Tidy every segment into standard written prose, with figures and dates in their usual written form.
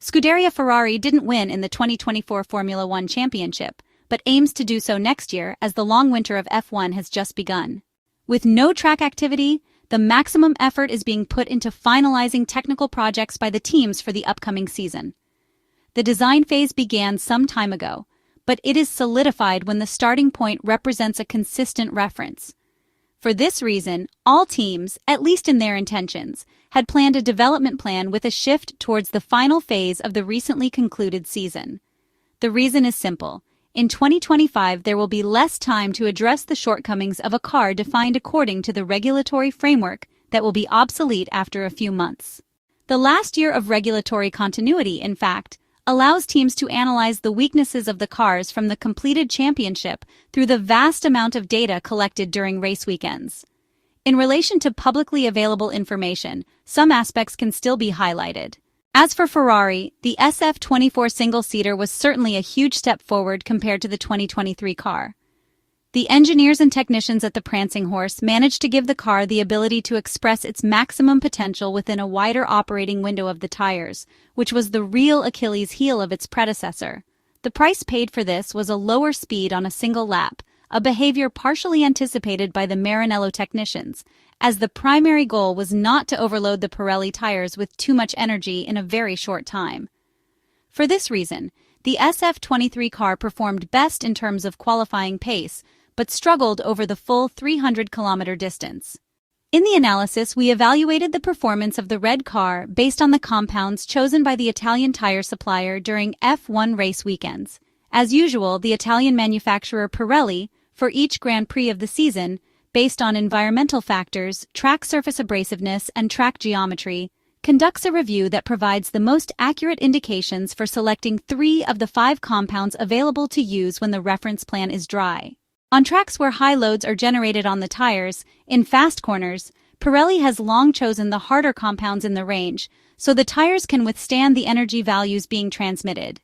Scuderia Ferrari didn't win in the 2024 Formula One Championship, but aims to do so next year as the long winter of F1 has just begun. With no track activity, the maximum effort is being put into finalizing technical projects by the teams for the upcoming season. The design phase began some time ago, but it is solidified when the starting point represents a consistent reference. For this reason, all teams, at least in their intentions, had planned a development plan with a shift towards the final phase of the recently concluded season. The reason is simple. In 2025, there will be less time to address the shortcomings of a car defined according to the regulatory framework that will be obsolete after a few months. The last year of regulatory continuity, in fact, allows teams to analyze the weaknesses of the cars from the completed championship through the vast amount of data collected during race weekends. In relation to publicly available information, some aspects can still be highlighted. As for Ferrari, the SF25 single-seater was certainly a huge step forward compared to the 2023 car. The engineers and technicians at the Prancing Horse managed to give the car the ability to express its maximum potential within a wider operating window of the tires, which was the real Achilles heel of its predecessor. The price paid for this was a lower speed on a single lap, a behavior partially anticipated by the Maranello technicians, as the primary goal was not to overload the Pirelli tires with too much energy in a very short time. For this reason, the SF23 car performed best in terms of qualifying pace, but struggled over the full 300-kilometer distance. In the analysis, we evaluated the performance of the red car based on the compounds chosen by the Italian tire supplier during F1 race weekends. As usual, the Italian manufacturer Pirelli, for each Grand Prix of the season, based on environmental factors, track surface abrasiveness, and track geometry, conducts a review that provides the most accurate indications for selecting 3 of the 5 compounds available to use when the reference plan is dry. On tracks where high loads are generated on the tires, in fast corners, Pirelli has long chosen the harder compounds in the range, so the tires can withstand the energy values being transmitted.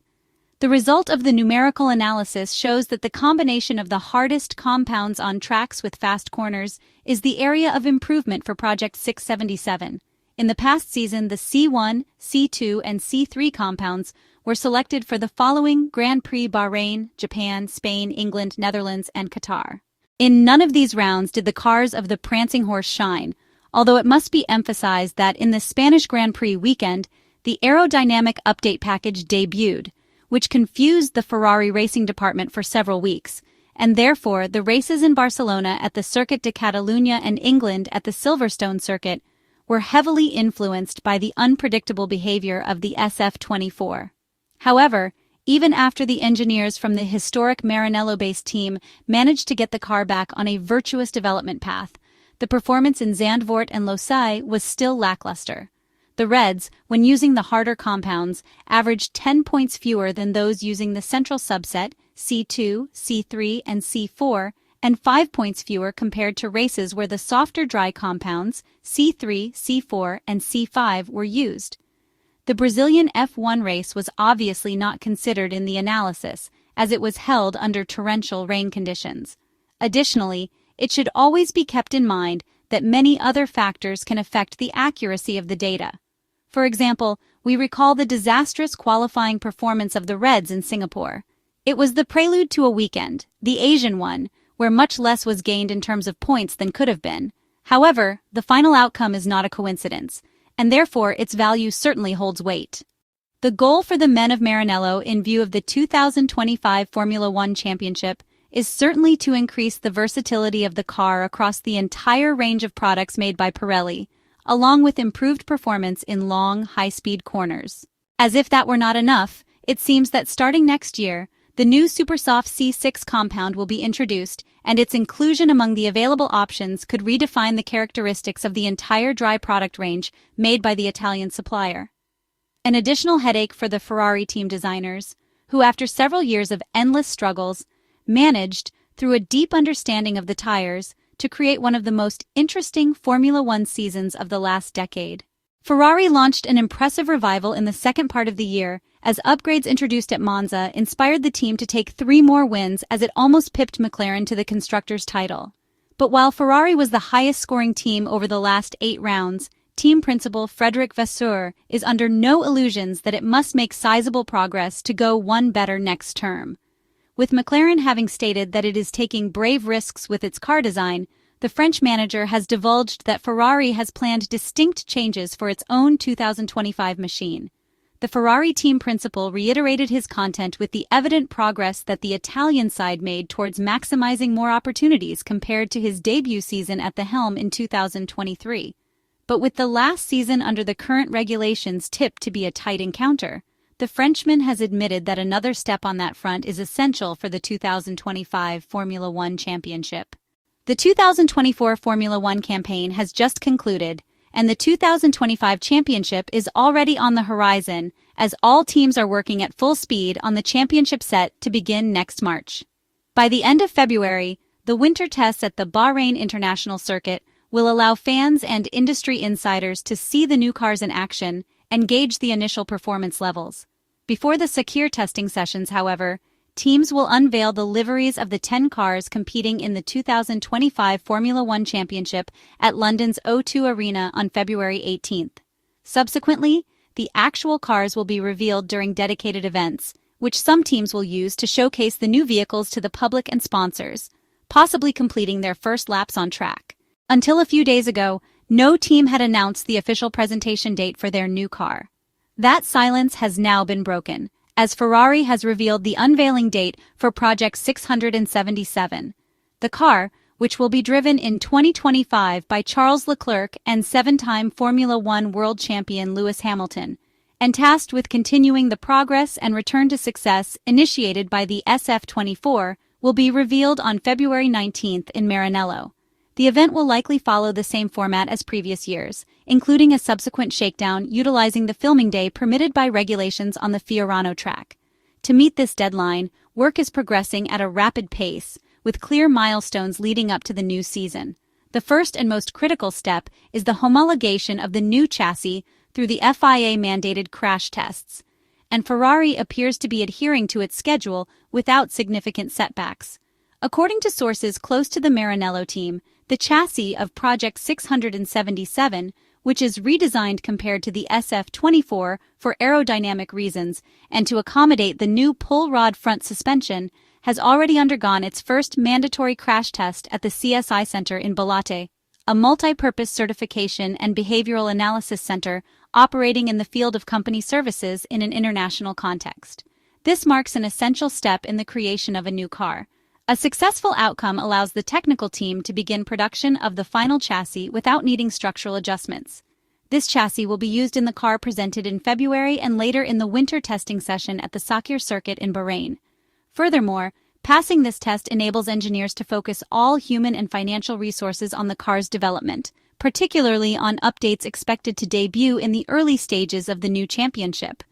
The result of the numerical analysis shows that the combination of the hardest compounds on tracks with fast corners is the area of improvement for Project 677. In the past season, the C1, C2, and C3 compounds were selected for the following Grand Prix: Bahrain, Japan, Spain, England, Netherlands, and Qatar. In none of these rounds did the cars of the Prancing Horse shine, although it must be emphasized that in the Spanish Grand Prix weekend, the aerodynamic update package debuted, which confused the Ferrari racing department for several weeks, and therefore the races in Barcelona at the Circuit de Catalunya and England at the Silverstone circuit were heavily influenced by the unpredictable behavior of the SF24. However, even after the engineers from the historic Maranello-based team managed to get the car back on a virtuous development path, the performance in Zandvoort and Losail was still lackluster. The Reds, when using the harder compounds, averaged 10 points fewer than those using the central subset, C2, C3, and C4, and 5 points fewer compared to races where the softer dry compounds, C3, C4, and C5, were used. The Brazilian F1 race was obviously not considered in the analysis, as it was held under torrential rain conditions. Additionally, it should always be kept in mind that many other factors can affect the accuracy of the data. For example, we recall the disastrous qualifying performance of the Reds in Singapore. It was the prelude to a weekend, the Asian one, where much less was gained in terms of points than could have been. However, the final outcome is not a coincidence, and therefore its value certainly holds weight. The goal for the men of Maranello in view of the 2025 Formula One Championship is certainly to increase the versatility of the car across the entire range of products made by Pirelli, along with improved performance in long, high-speed corners. As if that were not enough, it seems that starting next year, the new Supersoft C6 compound will be introduced, and its inclusion among the available options could redefine the characteristics of the entire dry product range made by the Italian supplier. An additional headache for the Ferrari team designers, who after several years of endless struggles, managed, through a deep understanding of the tires, to create one of the most interesting Formula One seasons of the last decade. Ferrari launched an impressive revival in the second part of the year, as upgrades introduced at Monza inspired the team to take 3 more wins as it almost pipped McLaren to the constructors' title. But while Ferrari was the highest-scoring team over the last 8 rounds, team principal Frédéric Vasseur is under no illusions that it must make sizable progress to go one better next term. With McLaren having stated that it is taking brave risks with its car design, the French manager has divulged that Ferrari has planned distinct changes for its own 2025 machine. The Ferrari team principal reiterated his content with the evident progress that the Italian side made towards maximizing more opportunities compared to his debut season at the helm in 2023. But with the last season under the current regulations tipped to be a tight encounter, the Frenchman has admitted that another step on that front is essential for the 2025 Formula One Championship. The 2024 Formula One campaign has just concluded, and the 2025 championship is already on the horizon as all teams are working at full speed on the championship set to begin next March. By the end of February, the winter tests at the Bahrain International Circuit will allow fans and industry insiders to see the new cars in action and gauge the initial performance levels. Before the Scuderia testing sessions, however, teams will unveil the liveries of the 10 cars competing in the 2025 Formula One Championship at London's O2 Arena on February 18th. Subsequently, the actual cars will be revealed during dedicated events, which some teams will use to showcase the new vehicles to the public and sponsors, possibly completing their first laps on track. Until a few days ago, no team had announced the official presentation date for their new car. That silence has now been broken, as Ferrari has revealed the unveiling date for Project 677. The car, which will be driven in 2025 by Charles Leclerc and seven-time Formula One world champion Lewis Hamilton, and tasked with continuing the progress and return to success initiated by the SF25, will be revealed on February 19th in Maranello. The event will likely follow the same format as previous years, including a subsequent shakedown utilizing the filming day permitted by regulations on the Fiorano track. To meet this deadline, work is progressing at a rapid pace, with clear milestones leading up to the new season. The first and most critical step is the homologation of the new chassis through the FIA-mandated crash tests, and Ferrari appears to be adhering to its schedule without significant setbacks. According to sources close to the Maranello team, the chassis of Project 677, which is redesigned compared to the SF24 for aerodynamic reasons and to accommodate the new pull rod front suspension, has already undergone its first mandatory crash test at the CSI Center in Bollate, a multi-purpose certification and behavioral analysis center operating in the field of company services in an international context. This marks an essential step in the creation of a new car. A successful outcome allows the technical team to begin production of the final chassis without needing structural adjustments. This chassis will be used in the car presented in February and later in the winter testing session at the Scuderia circuit in Bahrain. Furthermore, passing this test enables engineers to focus all human and financial resources on the car's development, particularly on updates expected to debut in the early stages of the new championship.